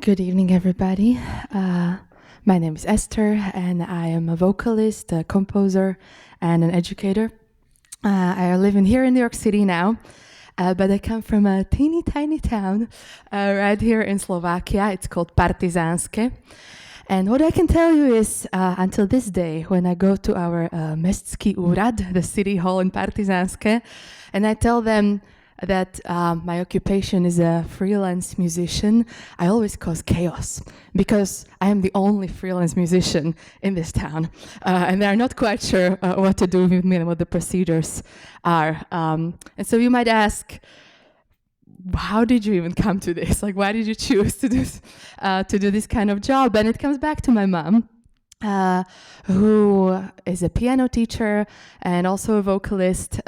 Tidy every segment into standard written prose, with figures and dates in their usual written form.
Good evening, everybody. My name is Esther, and I am a vocalist, a composer, and an educator. I live here in New York City now, but I come from a teeny tiny town right here in Slovakia. It's called Partizanske. And what I can tell you is, until this day, when I go to our Mestský úrad, the city hall in Partizanske, and I tell them that my occupation is a freelance musician, I always cause chaos because I am the only freelance musician in this town, and they're not quite sure what to do with me and what the procedures are. And so you might ask, how did you even come to this? Like, why did you choose to do this kind of job? And it comes back to my mom, who is a piano teacher and also a vocalist.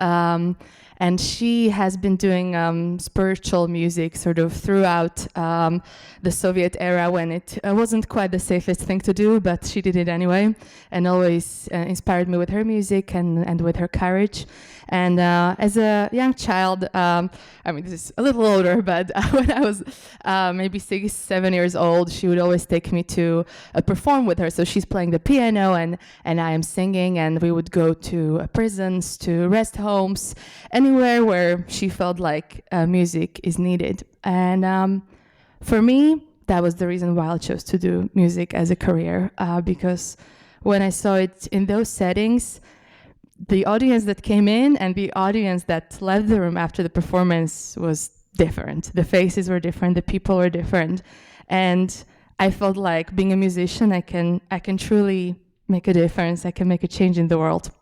And she has been doing spiritual music sort of throughout the Soviet era when it wasn't quite the safest thing to do, but she did it anyway and always inspired me with her music and with her courage. And as a young child, this is a little older, but when I was maybe 6, 7 years old, she would always take me to perform with her. So she's playing the piano and I am singing, and we would go to prisons, to rest homes, anywhere where she felt like music is needed. And for me, that was the reason why I chose to do music as a career, because when I saw it in those settings, the audience that came in and the audience that left the room after the performance was different. The faces were different, the people were different. And I felt like being a musician, I can truly make a difference. I can make a change in the world.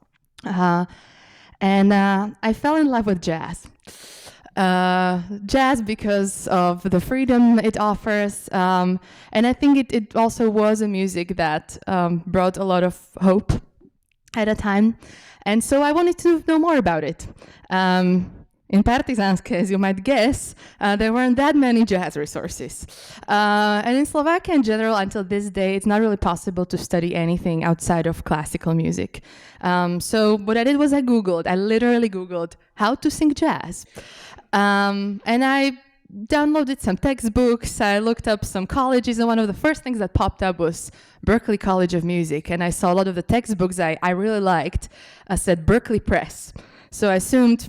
And I fell in love with jazz. Jazz because of the freedom it offers. And I think it also was a music that brought a lot of hope at a time. And so I wanted to know more about it. In Partizanske, as you might guess, there weren't that many jazz resources. And in Slovakia in general, until this day, it's not really possible to study anything outside of classical music. So what I did was I literally Googled how to sing jazz. And I downloaded some textbooks, I looked up some colleges, and one of the first things that popped up was Berklee College of Music. And I saw a lot of the textbooks I really liked said Berklee Press. So I assumed,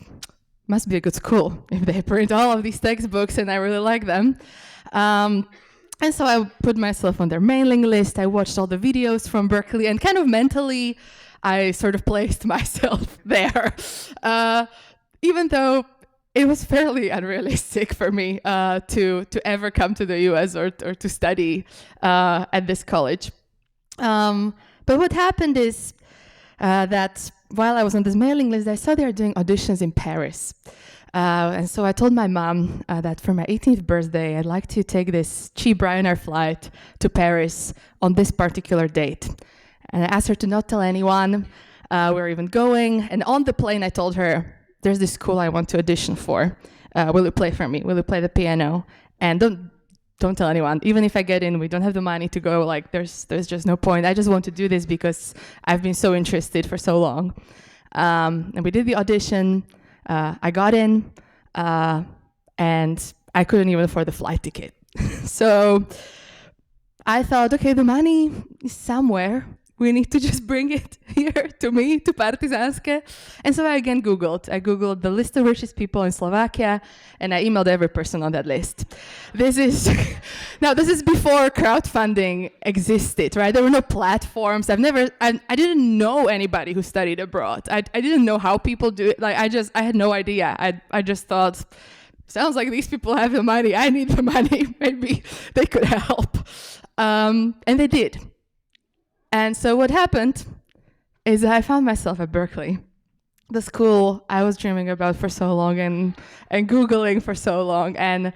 must be a good school if they print all of these textbooks and I really like them. And so I put myself on their mailing list. I watched all the videos from Berklee, and kind of mentally, I sort of placed myself there. Even though it was fairly unrealistic for me to ever come to the US or to study at this college. But what happened is that while I was on this mailing list, I saw they were doing auditions in Paris. And so I told my mom that for my 18th birthday, I'd like to take this cheap Ryanair flight to Paris on this particular date. And I asked her to not tell anyone we're even going. And on the plane, I told her, there's this school I want to audition for. Will you play for me? Will you play the piano? And don't tell anyone. Even if I get in, we don't have the money to go. Like, there's just no point. I just want to do this because I've been so interested for so long. And we did the audition. I got in, and I couldn't even afford the flight ticket. So I thought, okay, the money is somewhere. We need to just bring it here to me, to Partizanske. And so I again Googled. I Googled the list of richest people in Slovakia, and I emailed every person on that list. This is before crowdfunding existed, right? There were no platforms. I didn't know anybody who studied abroad. I didn't know how people do it. Like, I had no idea. I just thought, sounds like these people have the money. I need the money. Maybe they could help. And they did. And so what happened is that I found myself at Berklee, the school I was dreaming about for so long and Googling for so long. And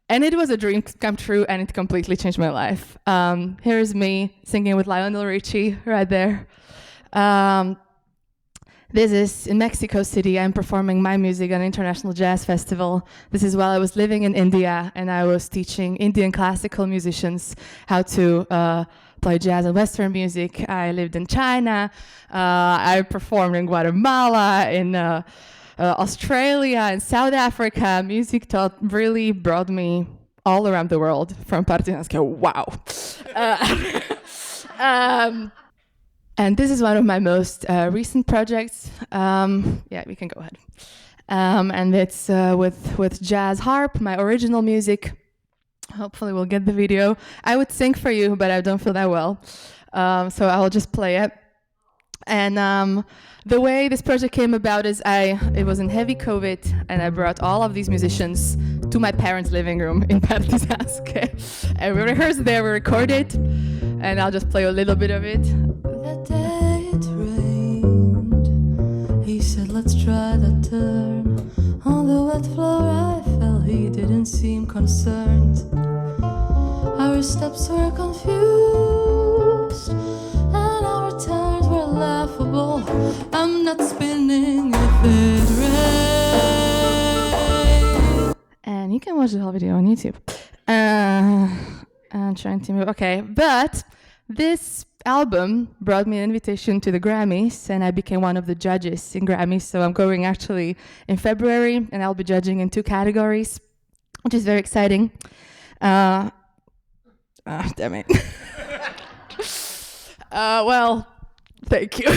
it was a dream come true, and it completely changed my life. Here's me singing with Lionel Richie right there. This is in Mexico City. I'm performing my music at an international jazz festival. This is while I was living in India, and I was teaching Indian classical musicians how to play jazz and Western music. I lived in China. I performed in Guatemala, in Australia, and South Africa. Music really brought me all around the world from Partizanske. Wow. And this is one of my most recent projects. Yeah, we can go ahead. And it's with jazz harp, my original music. Hopefully we'll get the video. I would sing for you, but I don't feel that well. So I'll just play it. And the way this project came about is it was in heavy COVID, and I brought all of these musicians to my parents' living room in Partizanske. And we rehearsed there, we recorded, and I'll just play a little bit of it. That day it rained. He said, let's try that turn. On the wet floor I fell, he didn't seem concerned. Our steps were confused, and our turns were laughable. I'm not spinning if it rains. And you can watch the whole video on YouTube. I'm trying to move. Okay, but this album brought me an invitation to the Grammys, and I became one of the judges in Grammys. So I'm going actually in February, and I'll be judging in 2 categories, which is very exciting. Damn it. Well, thank you.